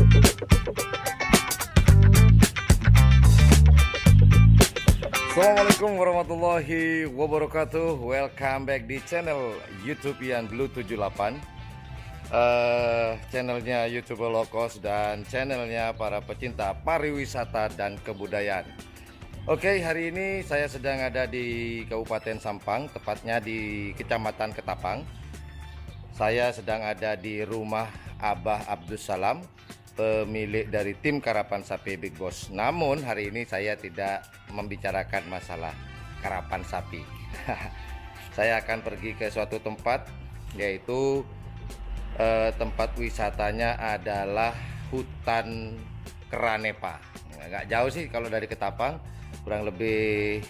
Assalamualaikum warahmatullahi wabarakatuh. Welcome back di channel YouTube yang Blue 78, channelnya YouTuber Lokasi dan channelnya para pecinta pariwisata dan kebudayaan. Oke, hari ini saya sedang ada di Kabupaten Sampang, tepatnya di Kecamatan Ketapang. Saya sedang ada di rumah Abah Abdus Salam, pemilik dari tim karapan sapi Big Boss. Namun hari ini saya tidak membicarakan masalah karapan sapi. Saya akan pergi ke suatu tempat, yaitu tempat wisatanya adalah Hutan Kera NEPA. Nggak jauh sih kalau dari Ketapang, kurang lebih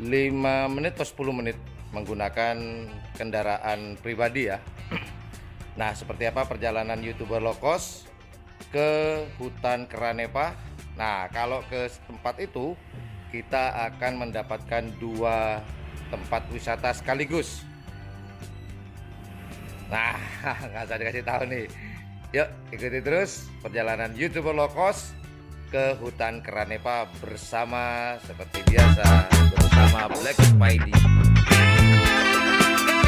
5 menit atau 10 menit menggunakan kendaraan pribadi ya. Nah, seperti apa perjalanan YouTuber Lokos ke Hutan Kera NEPA? Nah, kalau ke tempat itu kita akan mendapatkan 2 tempat wisata sekaligus. Nah, nggak usah dikasih tahu nih. Yuk, ikuti terus perjalanan YouTuber Lokos ke Hutan Kera NEPA bersama seperti biasa bersama Black Spidey.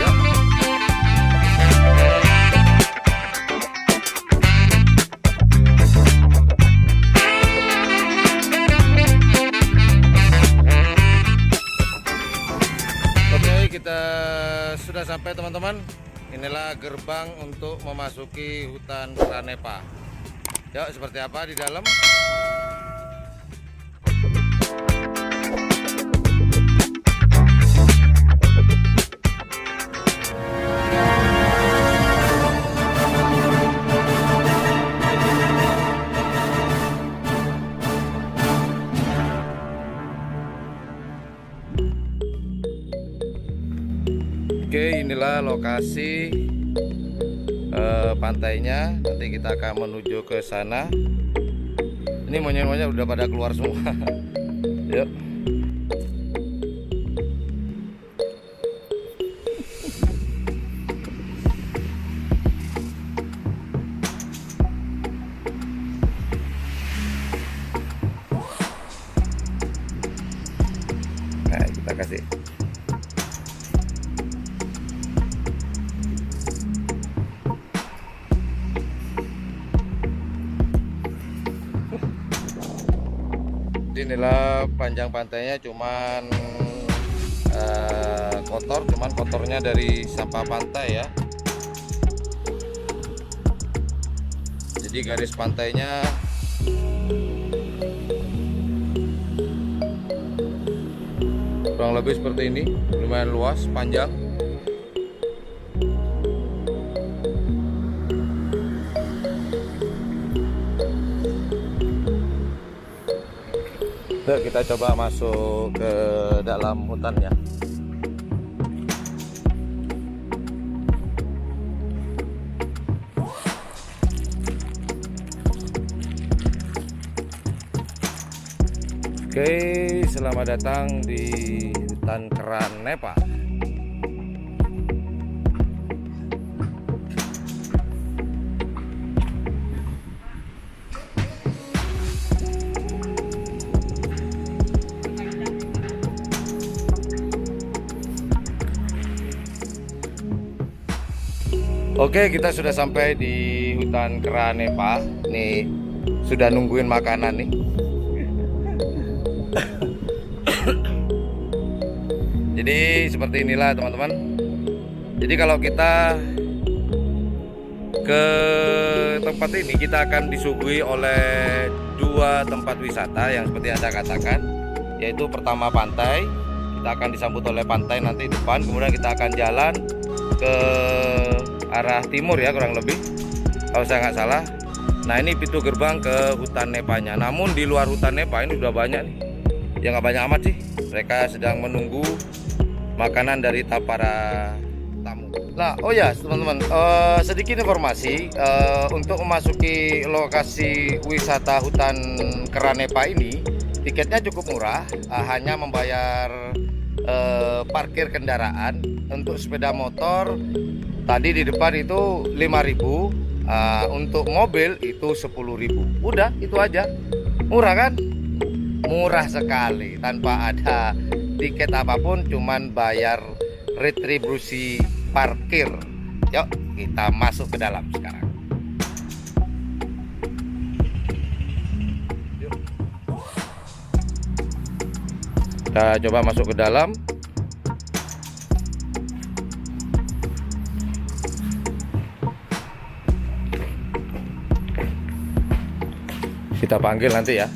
Yuk. Kita sudah sampai teman-teman. Inilah gerbang untuk memasuki Hutan Kera NEPA. Yuk, seperti apa di dalam? Oke, inilah lokasi pantainya. Nanti kita akan menuju ke sana. Ini monyet-monyet udah pada keluar semua. Yuk. Nah, kita kasih. Inilah panjang pantainya, cuman kotor, cuman kotornya dari sampah pantai ya. Jadi garis pantainya kurang lebih seperti ini, lumayan luas, panjang. Kita coba masuk ke dalam hutannya. Oke, selamat datang di Hutan Kera NEPA. Oke, kita sudah sampai di Hutan Kera NEPA. Nih, sudah nungguin makanan nih. Jadi seperti inilah teman-teman. Jadi kalau kita ke tempat ini, kita akan disuguhi oleh 2 tempat wisata yang seperti Anda katakan, yaitu pertama pantai. Kita akan disambut oleh pantai nanti depan, kemudian kita akan jalan ke arah timur ya, kurang lebih kalau saya nggak salah. Nah, ini pintu gerbang ke Hutan NEPA-nya. Namun di luar Hutan NEPA ini udah banyak nih, ya nggak banyak amat sih. Mereka sedang menunggu makanan dari para tamu. Nah, oh ya teman-teman, sedikit informasi untuk memasuki lokasi wisata Hutan Kera NEPA ini, tiketnya cukup murah, hanya membayar parkir kendaraan. Untuk sepeda motor tadi di depan itu 5.000, Untuk mobil itu 10.000. Udah itu aja. Murah kan? Murah sekali, tanpa ada tiket apapun, cuman bayar retribusi parkir. Yuk kita masuk ke dalam sekarang. Kita coba masuk ke dalam. Kita panggil nanti ya.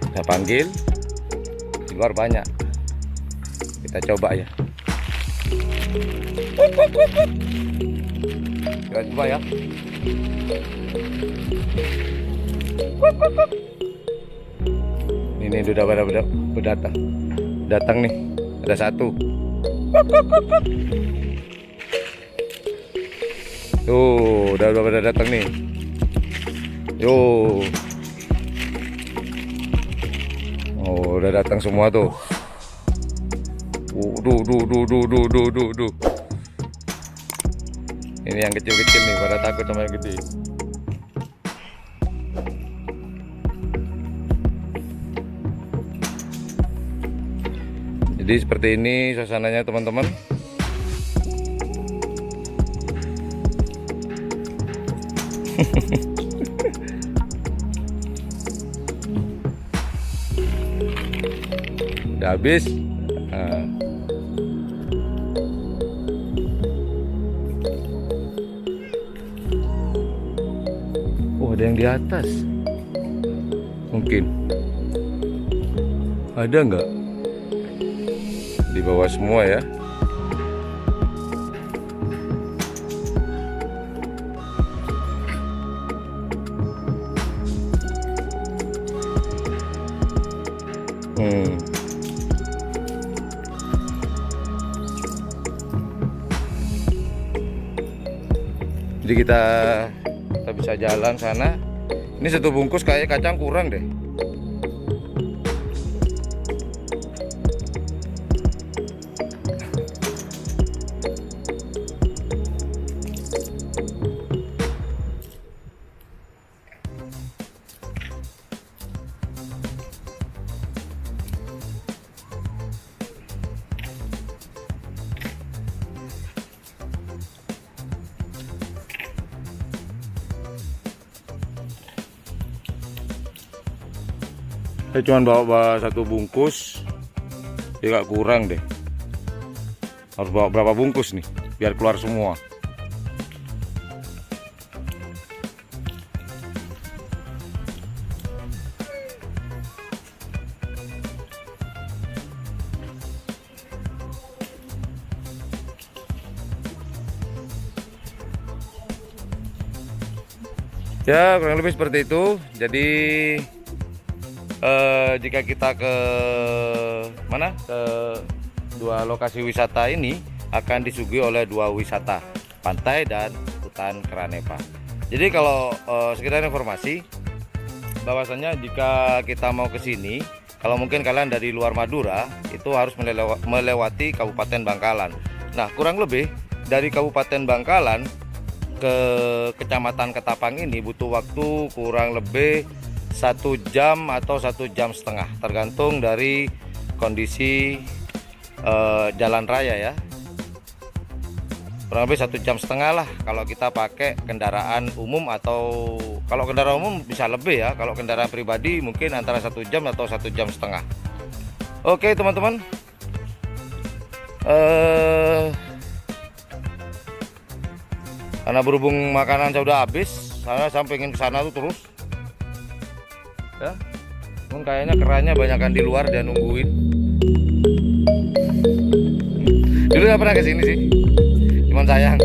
Kita panggil. Di luar banyak. Kita coba ya. Kita coba ya. Ini udah pada datang. Datang nih. Ada satu. Tuh, udah pada datang nih. Yo. Oh, udah datang semua tuh. Duh. Ini yang kecil-kecil nih, pada takut sama yang gede. Jadi seperti ini suasananya teman-teman. Udah habis. Oh, ada yang di atas. Mungkin. Ada nggak? Di bawah semua ya. Jadi kita bisa jalan sana. Ini satu bungkus kayak kacang kurang deh. Saya cuma bawa satu bungkus, ya gak kurang deh. Harus bawa berapa bungkus nih, biar keluar semua. Ya kurang lebih seperti itu. Jadi jika kita ke mana, ke dua lokasi wisata ini akan disuguhi oleh dua wisata, pantai dan Hutan Kera NEPA. Jadi kalau sekedar informasi bahwasannya jika kita mau ke sini, kalau mungkin kalian dari luar Madura itu harus melewati Kabupaten Bangkalan. Nah kurang lebih dari Kabupaten Bangkalan ke Kecamatan Ketapang ini butuh waktu kurang lebih 1 jam atau 1,5 jam, tergantung dari kondisi jalan raya ya. Kurang lebih 1,5 jam lah kalau kita pakai kendaraan umum, atau kalau kendaraan umum bisa lebih ya. Kalau kendaraan pribadi mungkin antara 1 jam atau 1,5 jam. Oke teman-teman, karena berhubung makanan saya udah habis, saya pengen ke sana tuh terus. Ya, kayaknya keranya banyakan di luar dan nungguin. Dulu nggak pernah kesini sih, cuman sayang.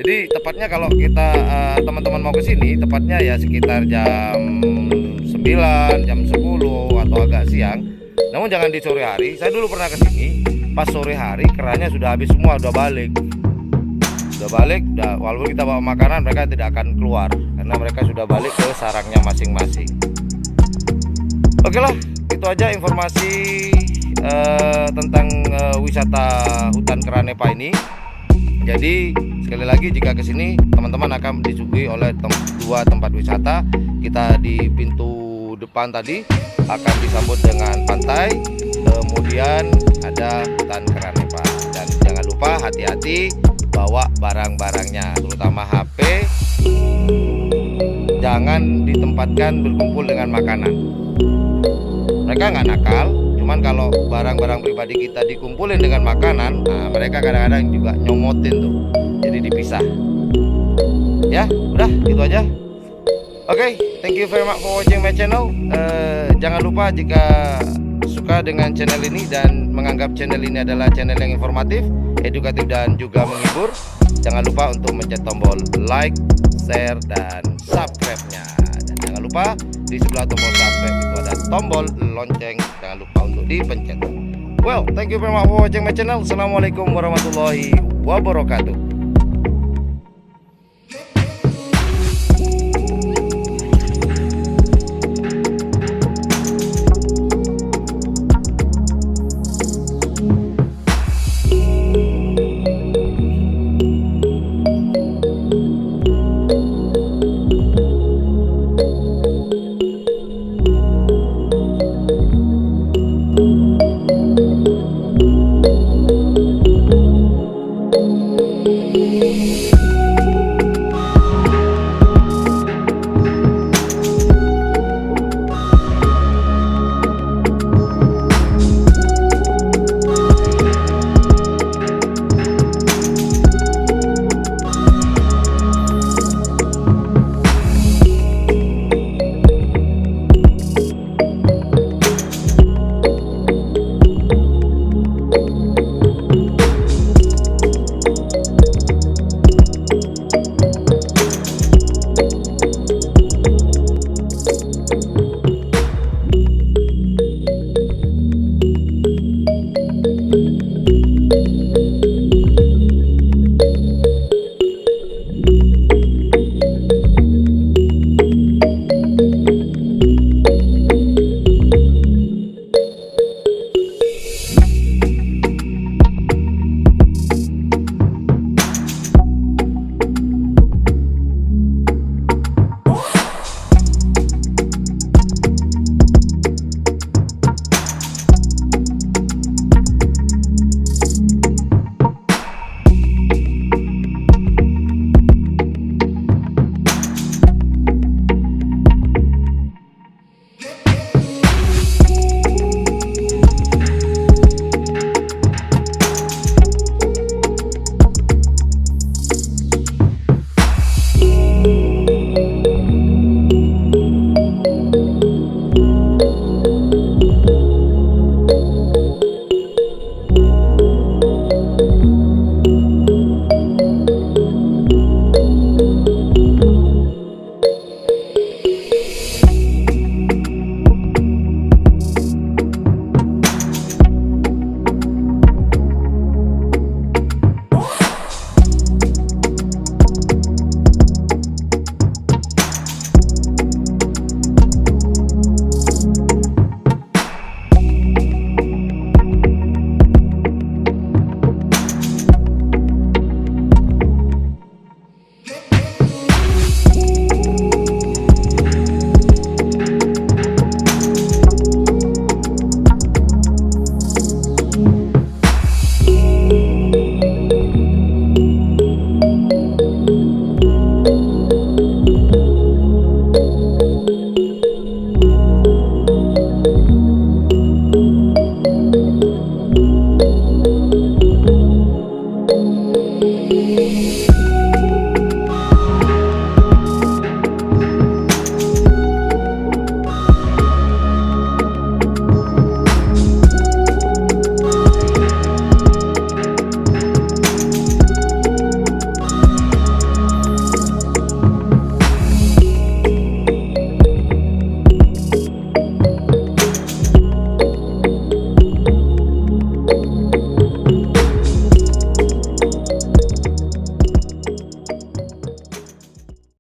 Jadi tepatnya kalau kita teman-teman mau kesini, tepatnya ya sekitar jam 9, jam 10 atau agak siang. Namun jangan di sore hari. Saya dulu pernah kesini, pas sore hari keranya sudah habis semua, udah balik. Walaupun kita bawa makanan, mereka tidak akan keluar karena mereka sudah balik ke sarangnya masing-masing. Oke lah, itu aja informasi tentang wisata Hutan Kera NEPA ini. Jadi sekali lagi, jika ke sini teman-teman akan disuguhi oleh dua tempat wisata. Kita di pintu depan tadi akan disambut dengan pantai, kemudian ada Hutan Kera NEPA. Dan jangan lupa hati-hati bawa barang-barangnya, terutama HP. Jangan ditempatkan berkumpul dengan makanan. Mereka nggak nakal, cuman kalau barang-barang pribadi kita dikumpulin dengan makanan, nah mereka kadang-kadang juga nyomotin tuh, jadi dipisah. Ya udah gitu aja. Oke, thank you very much for watching my channel. Jangan lupa jika suka dengan channel ini dan menganggap channel ini adalah channel yang informatif, edukatif, dan juga menghibur, jangan lupa untuk mencet tombol like, share, dan subscribe-nya. Dan jangan lupa di sebelah tombol subscribe itu ada tombol lonceng, jangan lupa untuk dipencet. Well, thank you very much for watching my channel. Assalamualaikum warahmatullahi wabarakatuh.